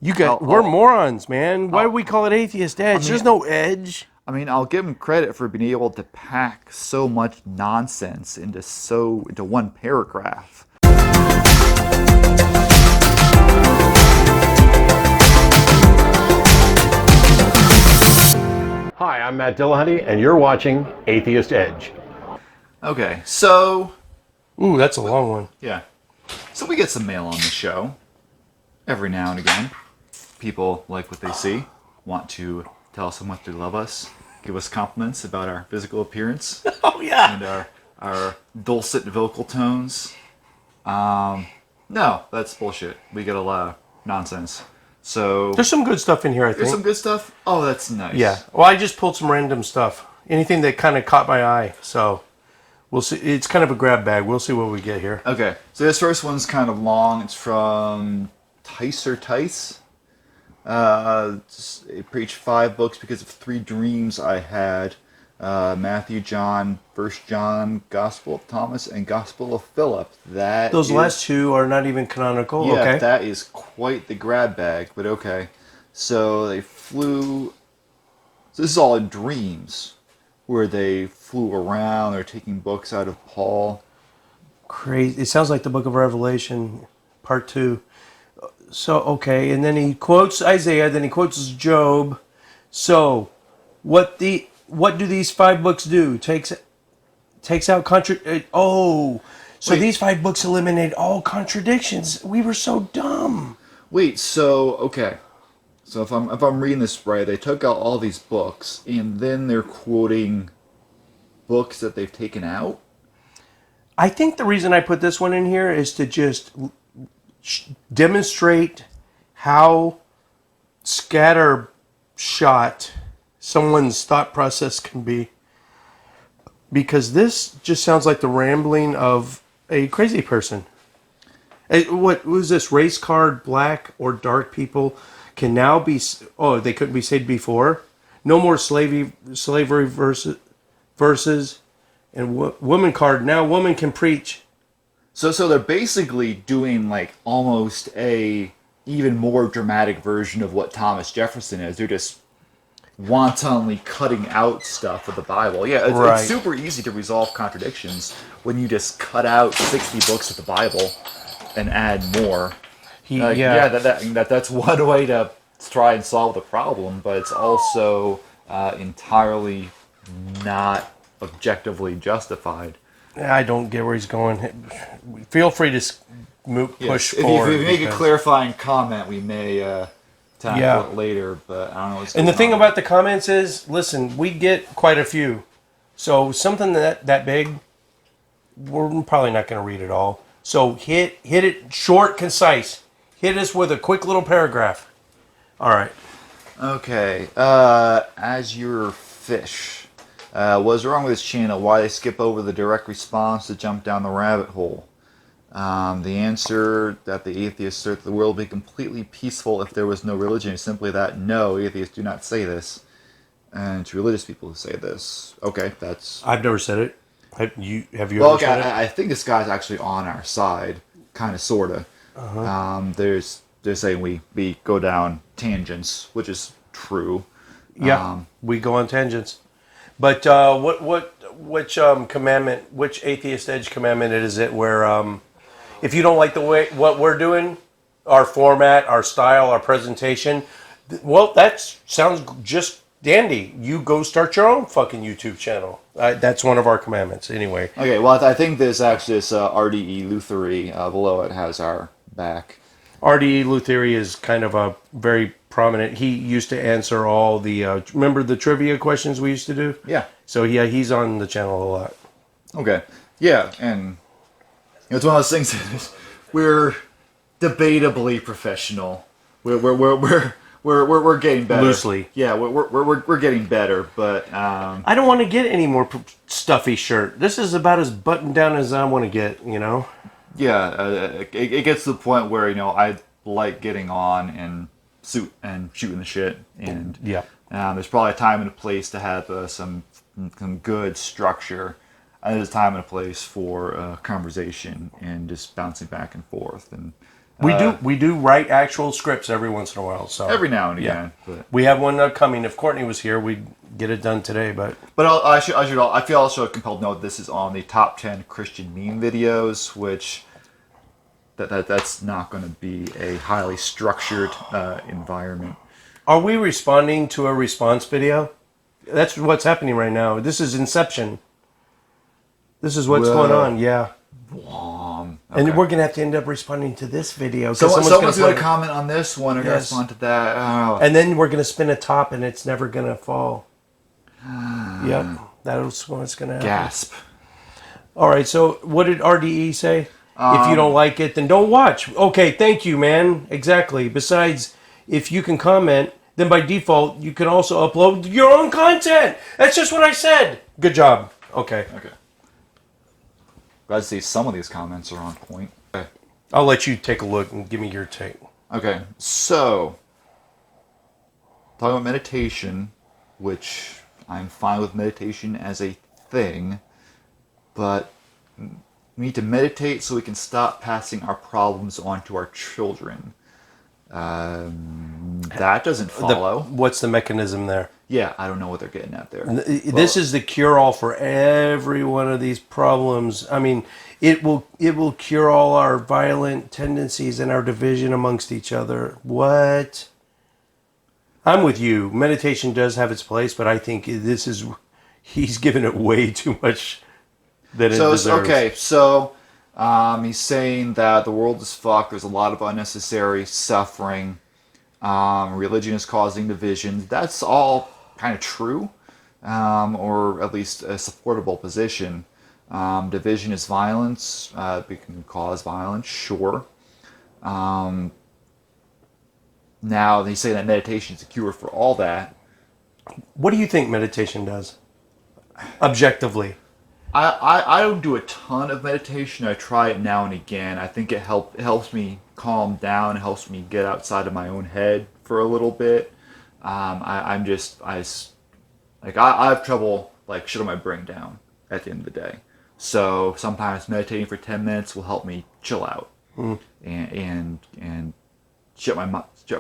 We're morons, man. Why do we call it Atheist Edge? There's no edge. I mean, I'll give him credit for being able to pack so much nonsense into one paragraph. Hi, I'm Matt Dillahunty, and you're watching Atheist Edge. Okay, so... Ooh, that's a long one. Yeah. So we get some mail on the show. Every now and again. People like what they see, want to tell us how much they love us, give us compliments about our physical appearance. Oh, yeah. And our dulcet vocal tones. No, that's bullshit. We get a lot of nonsense. So there's some good stuff in here, I think. There's some good stuff? Oh, that's nice. Yeah. Well, I just pulled some random stuff. Anything that kind of caught my eye. So we'll see. It's kind of a grab bag. We'll see what we get here. Okay. So this first one's kind of long. It's from Tice. It preached 5 books because of 3 dreams I had. Matthew, John, 1 John, Gospel of Thomas, and Gospel of Philip. Those last 2 are not even canonical. Yeah, okay. That is quite the grab bag, but okay. So they flew... So this is all in dreams, where they flew around. They're taking books out of Paul. Crazy. It sounds like the book of Revelation, part 2. So, okay, and then he quotes Isaiah, then he quotes Job. So, what do these 5 books do? Takes out these 5 books eliminate all contradictions. We were so dumb. Wait, so okay. So if I'm reading this right, they took out all these books and then they're quoting books that they've taken out? I think the reason I put this one in here is to just demonstrate how scattershot someone's thought process can be, because this just sounds like the rambling of a crazy person. What was this? Race card, black or dark people can now be... Oh, they couldn't be saved before? No more slavery verses. And woman card, now woman can preach. So they're basically doing like almost a even more dramatic version of what Thomas Jefferson is. They're just wantonly cutting out stuff of the Bible. Yeah, it's super easy to resolve contradictions when you just cut out 60 books of the Bible and add more. That's one way to try and solve the problem, but it's also entirely not objectively justified. I don't get where he's going. Feel free to push forward. If you make a clarifying comment, we may tackle it later, but I don't know what's going on. And the thing about the comments is, listen, we get quite a few. So something that big, we're probably not going to read it all. So hit it short, concise. Hit us with a quick little paragraph. All right. Okay. As your fish. What's wrong with this channel? Why they skip over the direct response to jump down the rabbit hole? The answer that the atheists assert the world would be completely peaceful if there was no religion is simply that no, atheists do not say this. And it's religious people who say this. Okay, that's... I've never said it. Have you ever said it? I think this guy's actually on our side, kind of, sort of. They're saying we go down tangents, which is true. Yeah, we go on tangents. But which commandment, which Atheist Edge commandment is it where if you don't like the way what we're doing, our format, our style, our presentation, well, that sounds just dandy. You go start your own fucking YouTube channel. That's one of our commandments, anyway. Okay, well, I think this RDE Luthery below it has our back. RDE Luthery is kind of a very prominent. He used to answer all the remember the trivia questions we used to do? Yeah. So yeah, he's on the channel a lot. Okay. Yeah, and it's one of those things. We're debatably professional. We're getting better. Loosely. Yeah, we're getting better, but I don't want to get any more stuffy shirt. This is about as buttoned down as I want to get, you know. Yeah, it gets to the point where I like getting on and shooting the shit, and there's probably a time and a place to have some good structure. And there's a time and a place for conversation and just bouncing back and forth. And We do write actual scripts every once in a while. So every now and again. But we have one coming. If Courtney was here, we'd get it done today. But I feel also compelled to note this is on the top 10 Christian meme videos, which that's not going to be a highly structured environment. are we responding to a response video? That's what's happening right now. This is Inception. This is what's going on. Yeah. Okay. And we're going to have to end up responding to this video. So someone's going to play- comment on this one or Yes. respond to that. Oh. And then we're going to spin a top and it's never going to fall. Yep. That's what's going to happen. Gasp. All right. So what did RDE say? If you don't like it, then don't watch. Okay. Thank you, man. Exactly. Besides, if you can comment, then by default, you can also upload your own content. That's just what I said. Good job. Okay. Okay. Glad to see some of these comments are on point. Okay. I'll let you take a look and give me your take. Okay, so talking about meditation, which I'm fine with meditation as a thing, but we need to meditate so we can stop passing our problems on to our children. That doesn't follow. What's the mechanism there? Yeah, I don't know what they're getting at there. This is the cure-all for every one of these problems. I mean, it will cure all our violent tendencies and our division amongst each other. What? I'm with you. Meditation does have its place, but I think he's given it way too much that it deserves. Okay, so he's saying that the world is fucked. There's a lot of unnecessary suffering. Religion is causing division. That's all kind of true, or at least a supportable position. Division is violence. It can cause violence, sure. Now, they say that meditation is a cure for all that. What do you think meditation does? Objectively. I don't do a ton of meditation. I try it now and again. I think it helps me calm down. It helps me get outside of my own head for a little bit. I have trouble like shutting my brain down at the end of the day. So sometimes meditating for 10 minutes will help me chill out and shut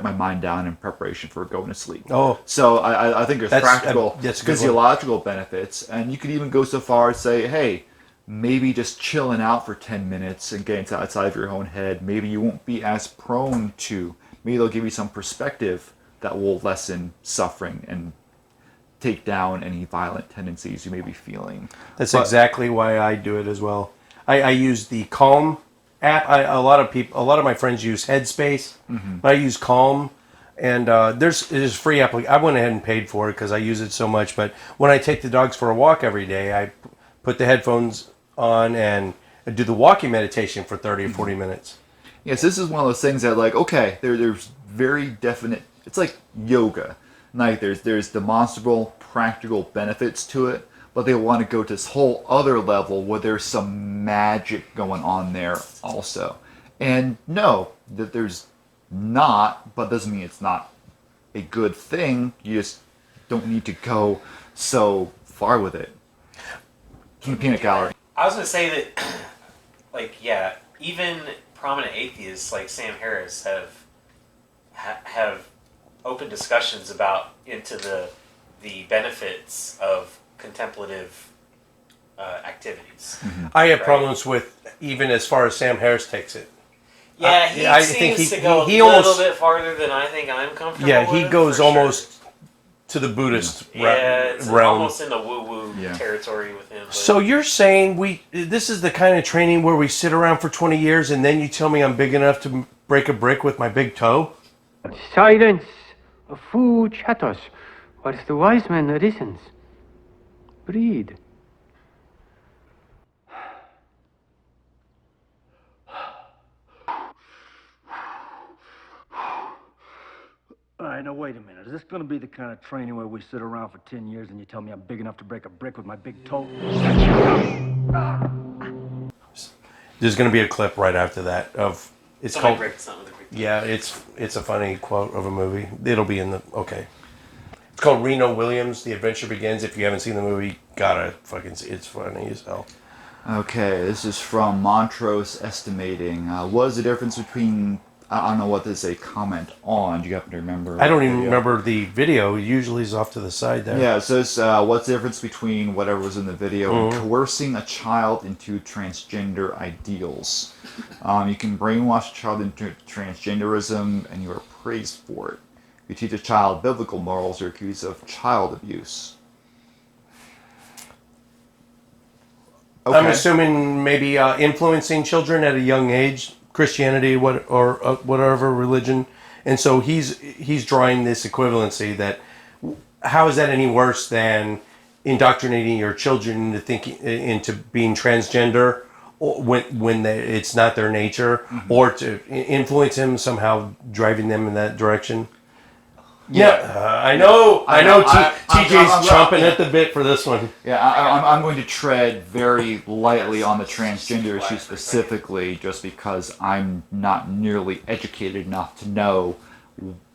my mind down in preparation for going to sleep. Oh, so I think there's practical that's a good physiological benefits, and you could even go so far as say, hey, maybe just chilling out for 10 minutes and getting outside of your own head, maybe you won't be as prone to. Maybe they'll give you some perspective that will lessen suffering and take down any violent tendencies you may be feeling. That's exactly why I do it as well. I use the Calm app. A lot of my friends use Headspace. But I use Calm, and there's free app. I went ahead and paid for it because I use it so much. But when I take the dogs for a walk every day, I put the headphones on and do the walking meditation for 30 or 40 minutes. Yes, this is one of those things that like, okay, there's very definite. It's like yoga. Like there's demonstrable, practical benefits to it, but they want to go to this whole other level where there's some magic going on there also. And no, that there's not, but doesn't mean it's not a good thing. You just don't need to go so far with it. From the peanut gallery. I was going to say that, like, yeah, even prominent atheists like Sam Harris have open discussions into the benefits of contemplative activities. I have problems with even as far as Sam Harris takes it. Yeah, he I seems think to go he a little almost- bit farther than I think I'm comfortable with. Yeah, he goes for almost to the Buddhist sure. It's realm. almost in the woo-woo Yeah. territory with him. But So you're saying this is the kind of training where we sit around for 20 years and then you tell me I'm big enough to break a brick with my big toe? Silence! A fool chatters, whilst the wise man listens. Breathe. All right, now wait a minute. Is this going to be the kind of training where we sit around for 10 years and you tell me I'm big enough to break a brick with my big toe? There's going to be a clip right after that of it's somebody called breaks something with a brick. yeah, it's a funny quote of a movie. It'll be in the okay. It's called Reno Williams. The Adventure Begins. If you haven't seen the movie, gotta fucking see. It's funny as hell. Okay, this is from Montrose Estimating. What is the difference between I don't know what this is a comment on. Do you happen to remember? I don't even the video? remember the video. Usually is off to the side there. Yeah, it says, what's the difference between whatever was in the video and coercing a child into transgender ideals? You can brainwash a child into transgenderism, and you are praised for it. If you teach a child biblical morals, you're accused of child abuse. Okay. I'm assuming maybe influencing children at a young age, Christianity, whatever religion, and so he's drawing this equivalency that how is that any worse than indoctrinating your children into being transgender when it's not their nature, or to influence them somehow, driving them in that direction. Yeah, I know. TJ's chomping at the bit for this one. Yeah, I'm going to tread very lightly on the transgender issue specifically, just because I'm not nearly educated enough to know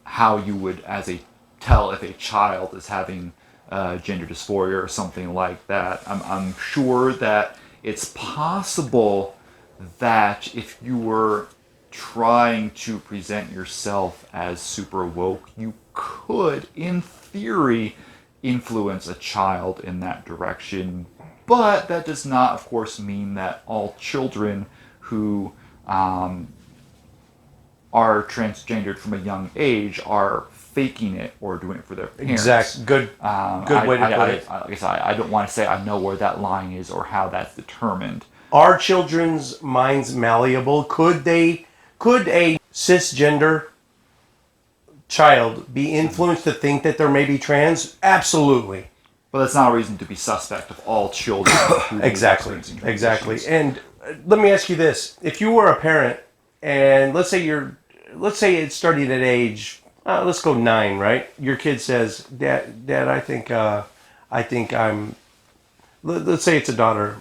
how you would, tell if a child is having gender dysphoria or something like that. I'm sure that it's possible that if you were trying to present yourself as super woke, you could, in theory, influence a child in that direction. But that does not, of course, mean that all children who are transgendered from a young age are faking it or doing it for their parents. Exact. Good way to put it. Like I said, I don't want to say I know where that line is or how that's determined. Are children's minds malleable? Could a cisgender child be influenced to think that they're maybe trans? Absolutely. But that's not a reason to be suspect of all children. Exactly. And let me ask you this: if you were a parent, and let's say it's starting at age, let's go 9, right? Your kid says, "Dad, I think I'm." Let's say it's a daughter.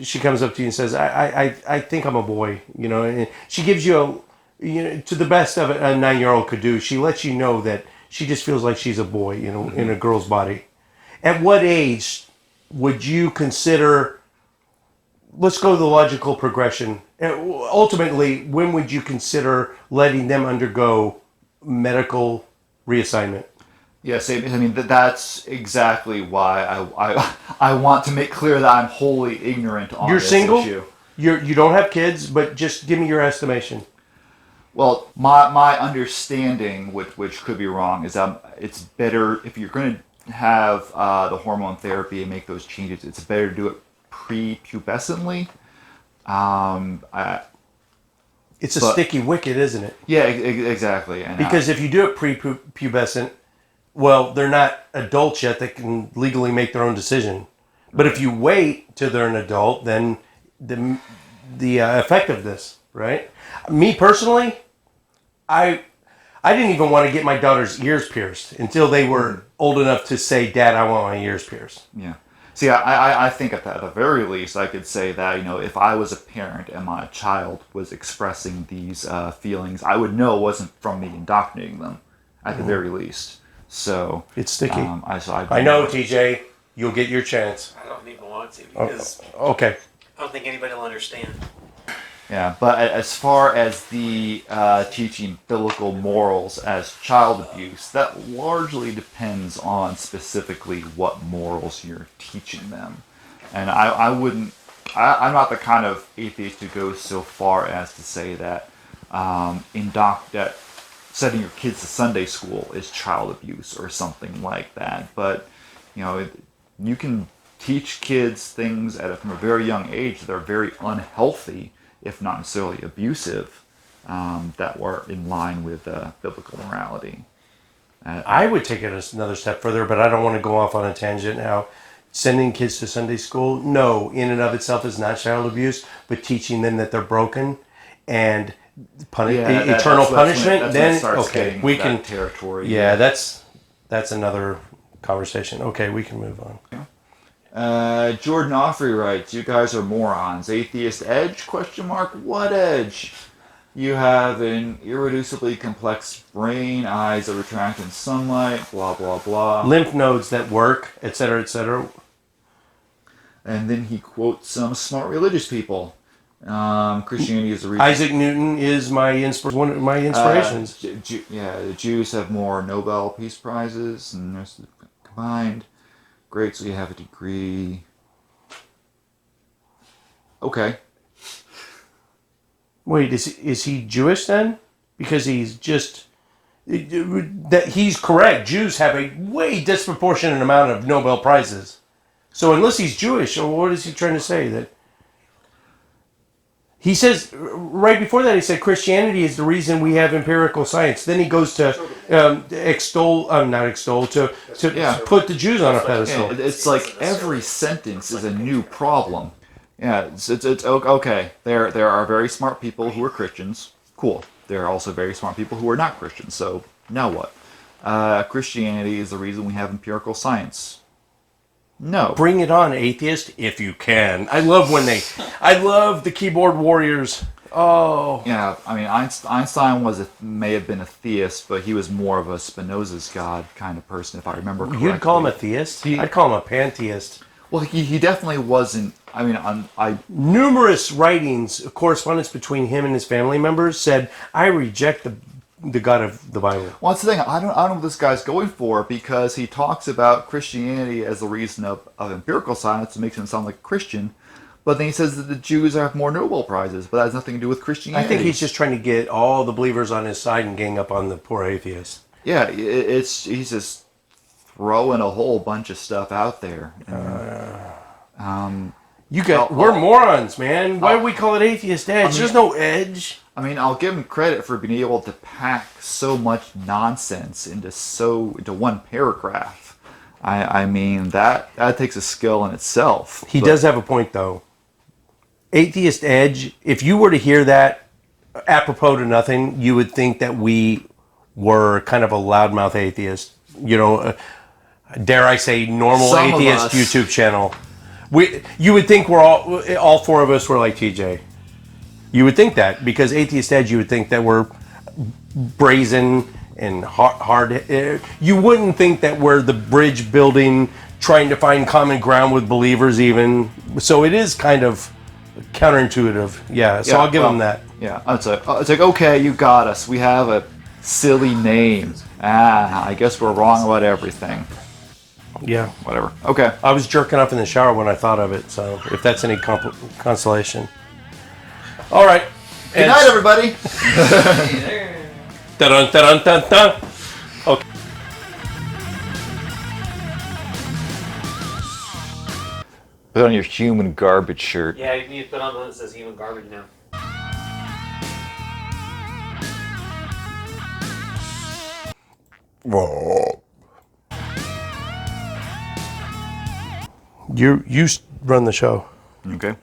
She comes up to you and says, "I think I'm a boy," and she gives you to the best of a 9-year-old could do. She lets you know that she just feels like she's a boy, in a girl's body. At what age would you consider? Let's go to the logical progression. Ultimately, when would you consider letting them undergo medical reassignment? Yes, I mean that's exactly why I want to make clear that I'm wholly ignorant on this single? issue. You don't have kids, but just give me your estimation. Well, my understanding, which could be wrong, is that it's better if you're going to have the hormone therapy and make those changes. It's better to do it prepubescently. It's a sticky wicket, isn't it? Yeah, exactly. And because if you do it prepubescent, well, they're not adults yet that can legally make their own decision. But if you wait till they're an adult, then the effectiveness, right? Me personally, I didn't even want to get my daughter's ears pierced until they were old enough to say, "Dad, I want my ears pierced." Yeah. See, I think at the very least, I could say that, if I was a parent and my child was expressing these feelings, I would know it wasn't from me indoctrinating them, at the very least. So it's sticky. I know, TJ, you'll get your chance. I don't even want to because okay. I don't think anybody will understand. Yeah, but as far as the teaching biblical morals as child abuse, that largely depends on specifically what morals you're teaching them. And I'm not the kind of atheist who goes so far as to say that that sending your kids to Sunday school is child abuse or something like that. But you can teach kids things from a very young age that are very unhealthy, if not necessarily abusive, that were in line with biblical morality. I would take it another step further, but I don't want to go off on a tangent. How sending kids to Sunday school, no, in and of itself is not child abuse, but teaching them that they're broken and eternal punishment. Then okay, we can territory. Yeah, that's another conversation. Okay, we can move on. Jordan Offrey writes, "You guys are morons. Atheist edge? ? What edge? You have an irreducibly complex brain, eyes that retract in sunlight, blah, blah, blah." Lymph nodes that work, etc., etc. And then he quotes some smart religious people. Christianity is the reason. Isaac Newton is one of my inspirations. The Jews have more Nobel Peace Prizes and the rest of the combined. Great, so you have a degree. Okay. Wait, is he Jewish then? Because he's just that he's correct. Jews have a way disproportionate amount of Nobel prizes. So unless he's Jewish, or what is he trying to say? That he says right before that he said Christianity is the reason we have empirical science. Then he goes to put the Jews on a pedestal. Yeah, it's like every sentence is a new problem. Yeah, it's okay. There are very smart people who are Christians. Cool. There are also very smart people who are not Christians. So now what? Christianity is the reason we have empirical science. No. Bring it on, atheist, if you can. I love the keyboard warriors. Oh. Yeah, I mean, Einstein may have been a theist, but he was more of a Spinoza's God kind of person, if I remember correctly. You'd call him a theist? I'd call him a pantheist. Well, he definitely wasn't. I mean, numerous writings, correspondence between him and his family members said, "I reject the God of the Bible." Well, that's the thing. I don't know what this guy's going for, because he talks about Christianity as the reason of empirical science. It makes him sound like a Christian. But then he says that the Jews have more Nobel Prizes, but that has nothing to do with Christianity. I think he's just trying to get all the believers on his side and gang up on the poor atheists. Yeah, he's just throwing a whole bunch of stuff out there. We're morons, man. Why do we call it Atheist Edge? There's no edge. I mean, I'll give him credit for being able to pack so much nonsense into one paragraph. I mean, that takes a skill in itself. He does have a point, though. Atheist Edge, if you were to hear that apropos to nothing, you would think that we were kind of a loudmouth atheist. You know, dare I say, normal Some atheist of us. YouTube channel. You would think we're all four of us were like TJ. You would think that, because Atheist Edge, you would think that we're brazen and hard. You wouldn't think that we're the bridge building, trying to find common ground with believers even. So it is kind of counterintuitive. Yeah, so I'll give him that. Yeah, it's like, okay, you got us. We have a silly name. I guess we're wrong about everything. Yeah. Whatever. Okay. I was jerking off in the shower when I thought of it, so if that's any consolation. All right. Good night, everybody. Dun, dun, dun, dun. Okay. Put on your human garbage shirt. Yeah, you need to put on one that says human garbage now. You run the show. Okay.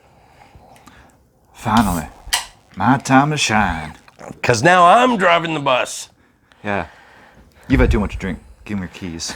Finally, my time to shine. Because now I'm driving the bus. Yeah. You've had too much to drink. Give me your keys.